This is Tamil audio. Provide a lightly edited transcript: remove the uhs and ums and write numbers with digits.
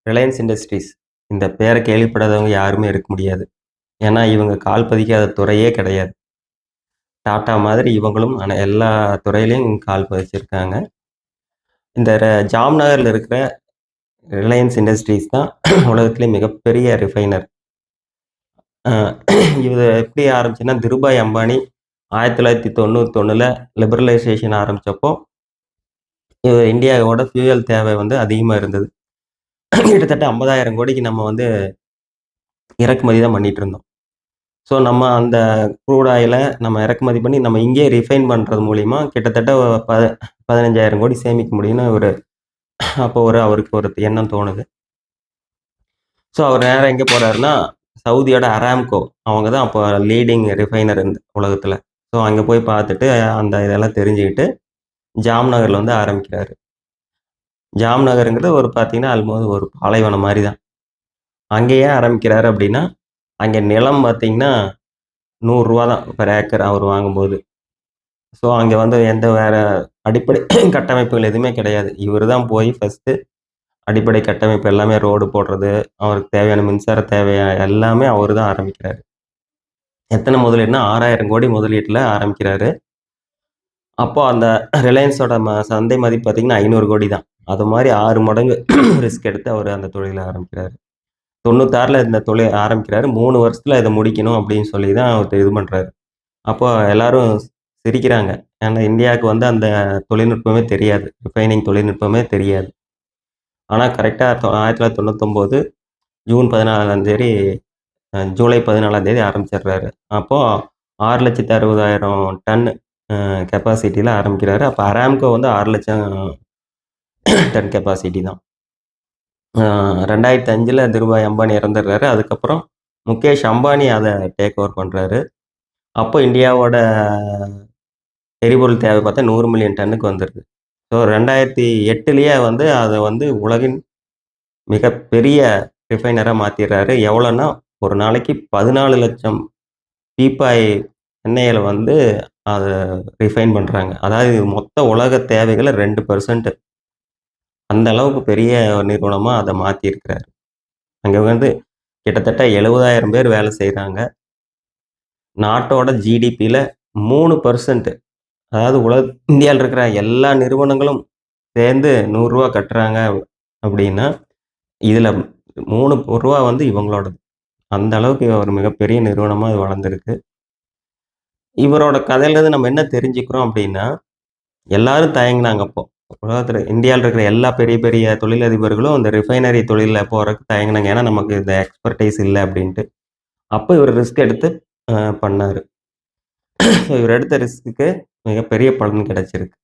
Reliance industries. இந்த பேர கேள்விப்படாதவங்க யாருமே இருக்க முடியாது. ஏன்னா, இவங்க கால் பதிக்காத துறையே கிடையாது. டாட்டா மாதிரி இவங்களும் எல்லா துறையிலயும் கால் பதிச்சிருக்காங்க. இந்த ஜாம்நகர்ல இருக்கிற ரிலையன்ஸ் இண்டஸ்ட்ரீஸ் தான் உலகத்திலே மிகப்பெரிய ரிஃபைனர். அ இது எப்படி ஆரம்பிச்சுன்னா, திருபாய் அம்பானி 1991ல லிபரலைசேஷன் ஆரம்பிச்சப்போ, இந்தியாவோட ஃபியூயல் தேவை வந்து அதிகமா இருந்தது. கிட்டத்தட்ட 50,000 கோடிக்கு நம்ம வந்து இறக்குமதி தான் பண்ணிட்டு இருந்தோம். ஸோ, நம்ம அந்த க்ரூட் ஆயில நம்ம இறக்குமதி பண்ணி, நம்ம இங்கேயே ரிஃபைன் பண்றது மூலியமா கிட்டத்தட்ட ப 15,000 கோடி சேமிக்க முடியும்னு அப்போ அவருக்கு ஒரு எண்ணம் தோணுது. ஸோ, அவர் நேரா எங்க போறாருன்னா, சவுதியோட அராம்கோ. அவங்க தான் அப்போ லீடிங் ரிஃபைனர் உலகத்துல. ஸோ, அங்க போய் பார்த்துட்டு, அந்த இதெல்லாம் தெரிஞ்சுக்கிட்டு, ஜாம்நகர்ல வந்து ஆரம்பிக்கிறாரு. ஜாம்நகர்ங்கிறது பார்த்தீங்கன்னா, ஆல்மோஸ்ட் ஒரு பாலைவனம் மாரி தான். அங்க ஏன் ஆரம்பிக்கிறாரு அப்டின்னா, அங்க நிலம் பார்த்தீங்கன்னா, ரூ. 100 தான் பெர் ஏக்கர் அவர் வாங்கும்போது. ஸோ, அங்க வந்து எந்த வேற அடிப்படை கட்டமைப்புகள் எதுவுமே கிடையாது. இவரு தான் போய் ஃபர்ஸ்ட்டு அடிப்படை கட்டமைப்பு எல்லாமே ரோடு போடுறது, அவருக்கு தேவையான மின்சார எல்லாமே அவரு தான் ஆரம்பிக்கிறாரு. எத்தன முதலீடுனா 6,000 கோடி முதலீட்டுல ஆரம்பிக்கிறாரு. அப்போ அந்த ரிலையன்ஸோட சந்தை மதிப்பு பார்த்தீங்கன்னா 500 கோடி தான். அது மாரி 6 மடங்கு ரிஸ்க் எடுத்து அவரு அந்த தொழில ஆரம்பிக்கிறாரு. 96ல இந்த தொழில் ஆரம்பிக்கிறாரு. 3 வருஷத்துல இத முடிக்கணும் அப்படின்னு சொல்லி தான் அவரு இது பண்றாரு. அப்போ எல்லாரும் சிரிக்கிறாங்க. ஏன்னா இந்தியாவுக்கு வந்து அந்த தொழில்நுட்பமே தெரியாது. ரிஃபைனிங் தொழில்நுட்பமே தெரியாது. ஆனா கரெக்ட்டா 1999 ஜூன் 14ஆம் தேதி ஜூலை 14ஆம் தேதி ஆரம்பிச்சிடுறாரு. அப்போ 6,60,000 டன் கெப்பாசிட்டில ஆரம்பிக்கிறாரு. அப்ப அராம்கோ வந்து 6,00,000 டன் கெப்பாசிட்டி தான். 2005ல திருபாய் அம்பானி இறந்துடுறாரு. அதுக்கப்புறம் முகேஷ் அம்பானி அத டேக் ஓவர் பண்றாரு. அப்போ இந்தியாவோட எரிபொருள் தேவை பார்த்தா 100 மில்லியன் டன்னுக்கு வந்துருது. ஸோ 2008லயே வந்து அத வந்து உலகின் மிகப்பெரிய ரிஃபைனரா மாத்திர்றாரு. எவ்வளோன்னா, ஒரு நாளைக்கு 14,00,000 பீப்பாய் எண்ணெயில வந்து அத ரிஃபைன் பண்றாங்க. அதாவது மொத்த உலக தேவைகள்ல 2% அந்த அளவுக்கு பெரிய நிறுவனமா அத மாத்தியிருக்கிறாரு. அங்க வந்து கிட்டத்தட்ட 70,000 பேர் வேலை செய்றாங்க. நாட்டோட ஜிடிபில 3% அதாவது இந்தியால இருக்கிற எல்லா நிறுவனங்களும் சேர்ந்து ரூ. 100 கட்டுறாங்க அப்படின்னா, இதுல ரூ. 3 வந்து இவங்களோடது. அந்த அளவுக்கு ஒரு மிகப்பெரிய நிறுவனமா இது வளர்ந்திருக்கு. இவரோட கதையிலருந்து நம்ம என்ன தெரிஞ்சுக்கிறோம் அப்படின்னா, எல்லாரும் தயங்குனாங்க அப்போ. உலகத்துல இந்தியால இருக்கிற எல்லா பெரிய பெரிய தொழிலதிபர்களும் இந்த ரிஃபைனரி தொழில்ல போறதுக்கு தயங்குனாங்க. ஏன்னா, நமக்கு இந்த எக்ஸ்பர்டைஸ் இல்ல அப்படின்ட்டு. அப்ப இவரு ரிஸ்க் எடுத்து பண்ணாரு. இவரு எடுத்த ரிஸ்க்குக்கு மிகப்பெரிய பலன் கிடைச்சிருக்கு.